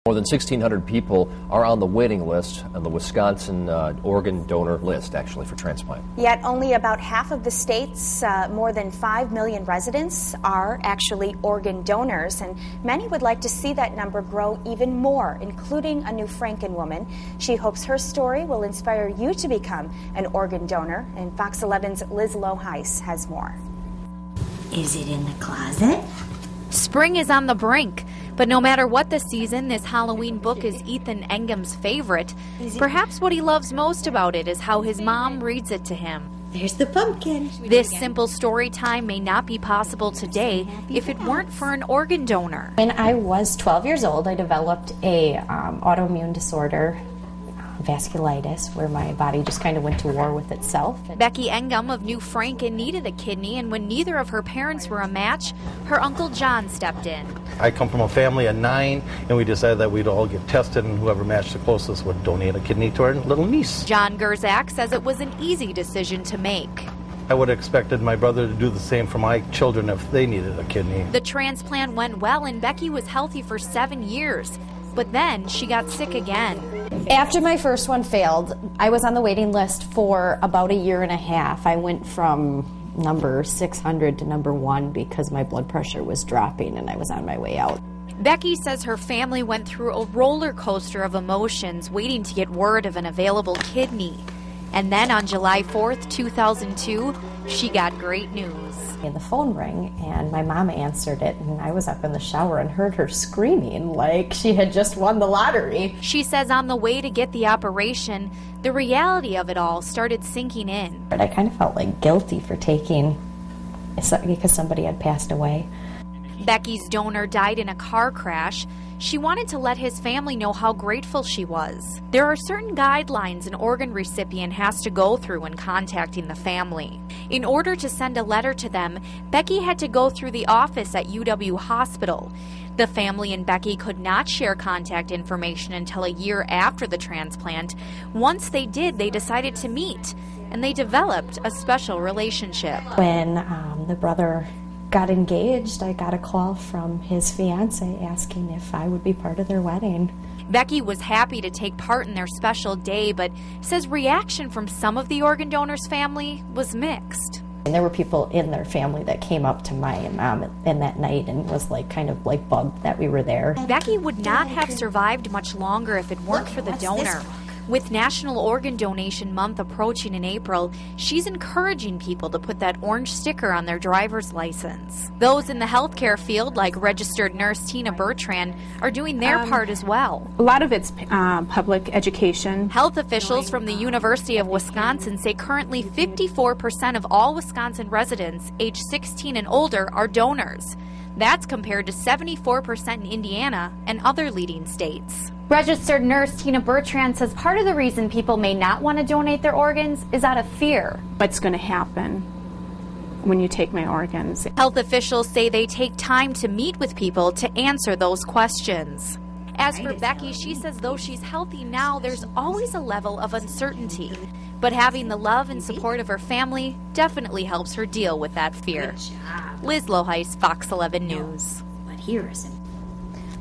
More than 1,600 people are on the waiting list on the Wisconsin organ donor list, actually, for transplant. Yet only about half of the state's more than 5 million residents are actually organ donors, and many would like to see that number grow even more, including a new Franken woman. She hopes her story will inspire you to become an organ donor, and Fox 11's Liz Loheis has more. Is it in the closet? Spring is on the brink, but no matter what the season, this Halloween book is Ethan Engham's favorite. Perhaps what he loves most about it is how his mom reads it to him. There's the pumpkin. This simple story time may not be possible today if it weren't for an organ donor. When I was 12 years old, I developed a autoimmune disorder, vasculitis, where my body just kind of went to war with itself. Becky Engham of New Franken needed a kidney, and when neither of her parents were a match, her Uncle John stepped in. I come from a family of 9, and we decided that we'd all get tested, and whoever matched the closest would donate a kidney to our little niece. John Gerzak says it was an easy decision to make. I would have expected my brother to do the same for my children if they needed a kidney. The transplant went well, and Becky was healthy for 7 years. But then she got sick again. After my first one failed, I was on the waiting list for about a year and a half. I went from number 600 to number 1 because my blood pressure was dropping and I was on my way out. Becky says her family went through a roller coaster of emotions waiting to get word of an available kidney. And then on July 4th, 2002, she got great news. And the phone rang, and my mom answered it, and I was up in the shower and heard her screaming like she had just won the lottery. She says on the way to get the operation, the reality of it all started sinking in. But I kind of felt like guilty for taking, because somebody had passed away. Becky's donor died in a car crash. She wanted to let his family know how grateful she was. There are certain guidelines an organ recipient has to go through when contacting the family. In order to send a letter to them, Becky had to go through the office at UW Hospital. The family and Becky could not share contact information until a year after the transplant. Once they did, they decided to meet, and they developed a special relationship. When the brother got engaged, I got a call from his fiance asking if I would be part of their wedding. Becky was happy to take part in their special day, but says reaction from some of the organ donors' family was mixed. And there were people in their family that came up to my mom in that night and was like kind of like bugged that we were there. Becky would not have survived much longer if it weren't for the donor. With National Organ Donation Month approaching in April, she's encouraging people to put that orange sticker on their driver's license. Those in the healthcare field, like registered nurse Tina Bertrand, are doing their part as well. A lot of it's public education. Health officials from the University of Wisconsin say currently 54% of all Wisconsin residents age 16 and older are donors. That's compared to 74% in Indiana and other leading states. Registered nurse Tina Bertrand says part of the reason people may not want to donate their organs is out of fear. What's going to happen when you take my organs? Health officials say they take time to meet with people to answer those questions. As for Becky, she says though she's healthy now, there's always a level of uncertainty. But having the love and support of her family definitely helps her deal with that fear. Liz Loheis, Fox 11 News. But here is it.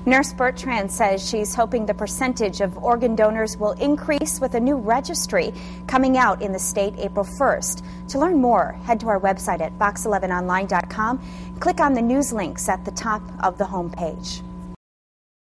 Nurse Bertrand says she's hoping the percentage of organ donors will increase with a new registry coming out in the state April 1st. To learn more, head to our website at fox11online.com. Click on the news links at the top of the homepage.